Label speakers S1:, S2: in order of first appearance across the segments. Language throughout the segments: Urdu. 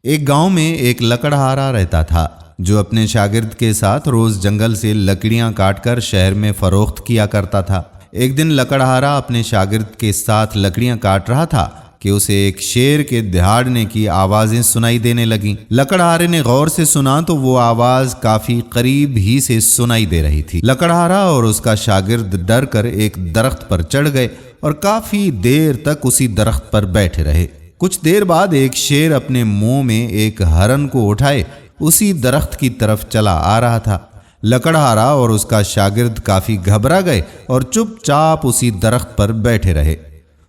S1: ایک گاؤں میں ایک لکڑہارا رہتا تھا جو اپنے شاگرد کے ساتھ روز جنگل سے لکڑیاں کاٹ کر شہر میں فروخت کیا کرتا تھا۔ ایک دن لکڑہارا اپنے شاگرد کے ساتھ لکڑیاں کاٹ رہا تھا کہ اسے ایک شیر کے دہاڑنے کی آوازیں سنائی دینے لگیں۔ لکڑہارے نے غور سے سنا تو وہ آواز کافی قریب ہی سے سنائی دے رہی تھی۔ لکڑہارا اور اس کا شاگرد ڈر کر ایک درخت پر چڑھ گئے اور کافی دیر تک اسی درخت پر بیٹھے رہے۔ کچھ دیر بعد ایک شیر اپنے منہ میں ایک ہرن کو اٹھائے اسی درخت کی طرف چلا آ رہا تھا۔ لکڑہارا اور اس کا شاگرد کافی گھبرا گئے اور چپ چاپ اسی درخت پر بیٹھے رہے۔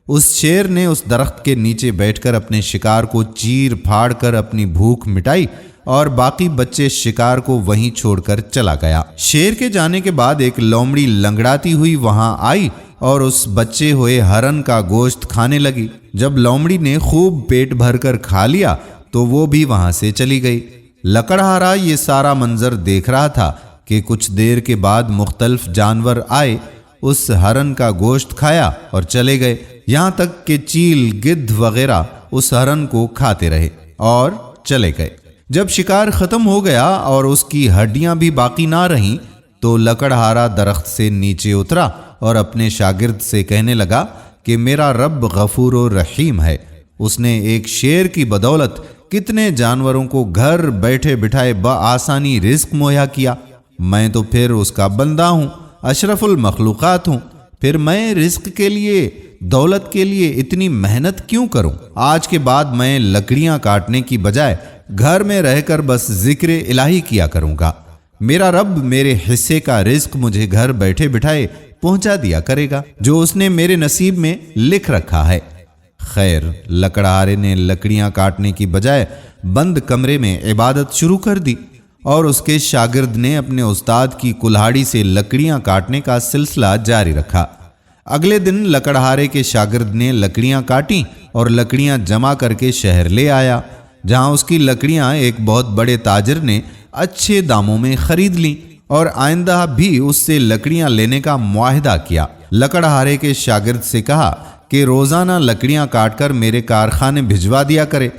S1: اس شیر نے اس درخت کے نیچے بیٹھ کر اپنے شکار کو چیر پھاڑ کر اپنی بھوک مٹائی اور باقی بچے شکار کو وہیں چھوڑ کر چلا گیا۔ شیر کے جانے کے بعد ایک لومڑی لنگڑاتی ہوئی وہاں آئی اور اس بچے ہوئے ہرن کا گوشت کھانے لگی۔ جب لومڑی نے خوب پیٹ بھر کر کھا لیا تو وہ بھی وہاں سے چلی گئی۔ لکڑہارا یہ سارا منظر دیکھ رہا تھا کہ کچھ دیر کے بعد مختلف جانور آئے، اس ہرن کا گوشت کھایا اور چلے گئے، یہاں تک کہ چیل، گدھ وغیرہ اس ہرن کو کھاتے رہے اور چلے گئے۔ جب شکار ختم ہو گیا اور اس کی ہڈیاں بھی باقی نہ رہیں تو لکڑہارا درخت سے نیچے اترا اور اپنے شاگرد سے کہنے لگا کہ میرا رب غفور و رحیم ہے، اس نے ایک شیر کی بدولت کتنے جانوروں کو گھر بیٹھے بٹھائے بآسانی رزق مہیا کیا۔ میں تو پھر اس کا بندہ ہوں، اشرف المخلوقات ہوں، پھر میں رزق کے لیے، دولت کے لیے اتنی محنت کیوں کروں؟ آج کے بعد میں لکڑیاں کاٹنے کی بجائے گھر میں رہ کر بس ذکر الہی کیا کروں گا۔ میرا رب میرے حصے کا رزق مجھے گھر بیٹھے بٹھائے پہنچا دیا کرے گا جو اس نے میرے نصیب میں لکھ رکھا ہے۔ خیر، لکڑہارے نے لکڑیاں کاٹنے کی بجائے بند کمرے میں عبادت شروع کر دی اور اس کے شاگرد نے اپنے استاد کی کلہاڑی سے لکڑیاں کاٹنے کا سلسلہ جاری رکھا۔ اگلے دن لکڑہارے کے شاگرد نے لکڑیاں کاٹیں اور لکڑیاں جمع کر کے شہر لے آیا، جہاں اس کی لکڑیاں ایک بہت بڑے تاجر نے اچھے داموں میں خرید لیں اور آئندہ بھی اس سے لکڑیاں لینے کا معاہدہ کیا۔ لکڑہارے کے شاگرد سے کہا کہ روزانہ لکڑیاں کاٹ کر میرے کارخانے بھجوا دیا کرے۔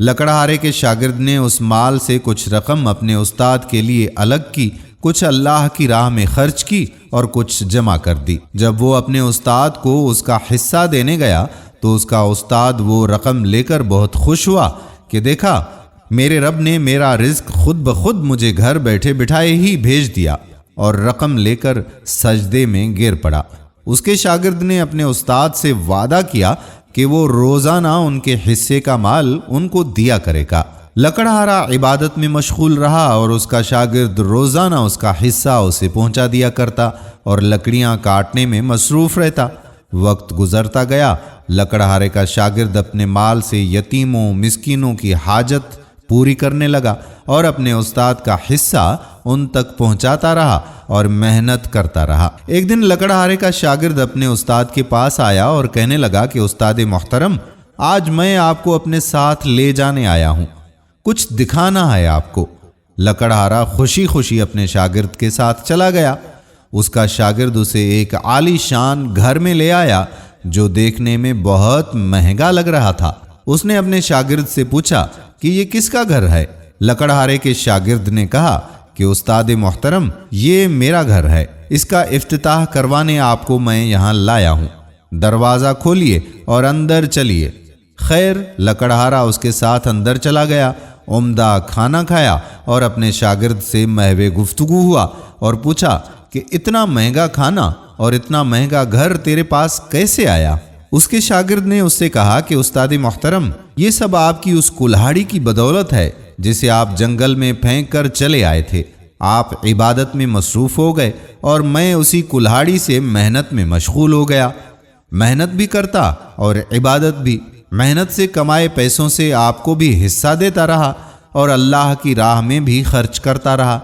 S1: لکڑہارے کے شاگرد نے اس مال سے کچھ رقم اپنے استاد کے لیے الگ کی، کچھ اللہ کی راہ میں خرچ کی اور کچھ جمع کر دی۔ جب وہ اپنے استاد کو اس کا حصہ دینے گیا تو اس کا استاد وہ رقم لے کر بہت خوش ہوا کہ دیکھا، میرے رب نے میرا رزق خود بخود مجھے گھر بیٹھے بٹھائے ہی بھیج دیا، اور رقم لے کر سجدے میں گر پڑا۔ اس کے شاگرد نے اپنے استاد سے وعدہ کیا کہ وہ روزانہ ان کے حصے کا مال ان کو دیا کرے گا۔ لکڑہارا عبادت میں مشغول رہا اور اس کا شاگرد روزانہ اس کا حصہ اسے پہنچا دیا کرتا اور لکڑیاں کاٹنے میں مصروف رہتا۔ وقت گزرتا گیا، لکڑہارے کا شاگرد اپنے مال سے یتیموں، مسکینوں کی حاجت پوری کرنے لگا اور اپنے استاد کا حصہ ان تک پہنچاتا رہا اور محنت کرتا رہا۔ ایک دن لکڑہارے کا شاگرد اپنے استاد کے پاس آیا اور کہنے لگا کہ استاد محترم، آج میں آپ کو اپنے ساتھ لے جانے آیا ہوں، کچھ دکھانا ہے آپ کو۔ لکڑہارا خوشی خوشی اپنے شاگرد کے ساتھ چلا گیا۔ اس کا شاگرد اسے ایک عالی شان گھر میں لے آیا جو دیکھنے میں بہت مہنگا لگ رہا تھا۔ اس نے اپنے شاگرد سے پوچھا کہ یہ کس کا گھر ہے؟ لکڑہارے کے شاگرد نے کہا کہ استاد محترم، یہ میرا گھر ہے، اس کا افتتاح کروانے آپ کو میں یہاں لایا ہوں، دروازہ کھولیے اور اندر چلیے۔ خیر، لکڑہارا اس کے ساتھ اندر چلا گیا، عمدہ کھانا کھایا اور اپنے شاگرد سے محو گفتگو ہوا اور پوچھا کہ اتنا مہنگا کھانا اور اتنا مہنگا گھر تیرے پاس کیسے آیا؟ اس کے شاگرد نے اس سے کہا کہ استاد محترم، یہ سب آپ کی اس کلہاڑی کی بدولت ہے جسے آپ جنگل میں پھینک کر چلے آئے تھے۔ آپ عبادت میں مصروف ہو گئے اور میں اسی کلہاڑی سے محنت میں مشغول ہو گیا، محنت بھی کرتا اور عبادت بھی۔ محنت سے کمائے پیسوں سے آپ کو بھی حصہ دیتا رہا اور اللہ کی راہ میں بھی خرچ کرتا رہا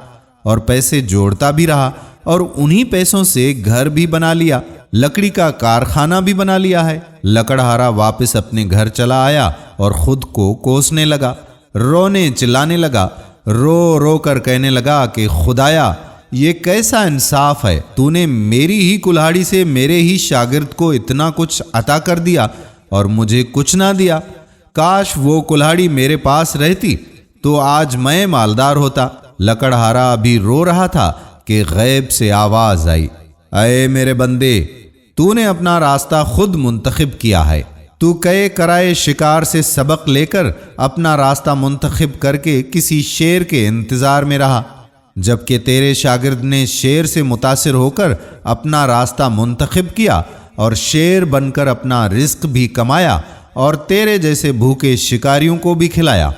S1: اور پیسے جوڑتا بھی رہا اور انہی پیسوں سے گھر بھی بنا لیا، لکڑی کا کارخانہ بھی بنا لیا ہے۔ لکڑہارا واپس اپنے گھر چلا آیا اور خود کو کوسنے لگا، رونے چلانے لگا، رو رو کر کہنے لگا کہ خدایا، یہ کیسا انصاف ہے، تو نے میری ہی کلہاڑی سے میرے ہی شاگرد کو اتنا کچھ عطا کر دیا اور مجھے کچھ نہ دیا۔ کاش وہ کلہاڑی میرے پاس رہتی تو آج میں مالدار ہوتا۔ لکڑہارا ابھی رو رہا تھا کہ غیب سے آواز آئی، اے میرے بندے، تو نے اپنا راستہ خود منتخب کیا ہے۔ تو کئے کرائے شکار سے سبق لے کر اپنا راستہ منتخب کر کے کسی شیر کے انتظار میں رہا، جبکہ تیرے شاگرد نے شیر سے متاثر ہو کر اپنا راستہ منتخب کیا اور شیر بن کر اپنا رزق بھی کمایا اور تیرے جیسے بھوکے شکاریوں کو بھی کھلایا۔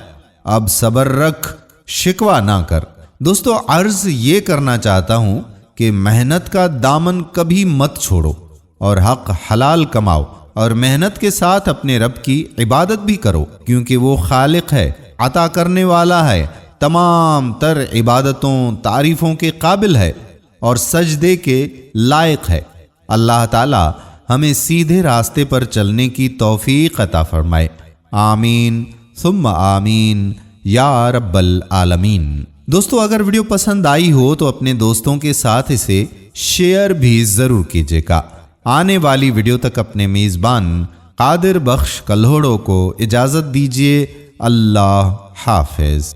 S1: اب صبر رکھ، شکوہ نہ کر۔ دوستو، عرض یہ کرنا چاہتا ہوں کہ محنت کا دامن کبھی مت چھوڑو اور حق حلال کماؤ اور محنت کے ساتھ اپنے رب کی عبادت بھی کرو، کیونکہ وہ خالق ہے، عطا کرنے والا ہے، تمام تر عبادتوں تعریفوں کے قابل ہے اور سجدے کے لائق ہے۔ اللہ تعالی ہمیں سیدھے راستے پر چلنے کی توفیق عطا فرمائے، آمین ثم آمین یا رب العالمین۔ دوستو، اگر ویڈیو پسند آئی ہو تو اپنے دوستوں کے ساتھ اسے شیئر بھی ضرور کیجیے گا۔ آنے والی ویڈیو تک اپنے میزبان قادر بخش کلہوڑو کو اجازت دیجیے۔ اللہ حافظ۔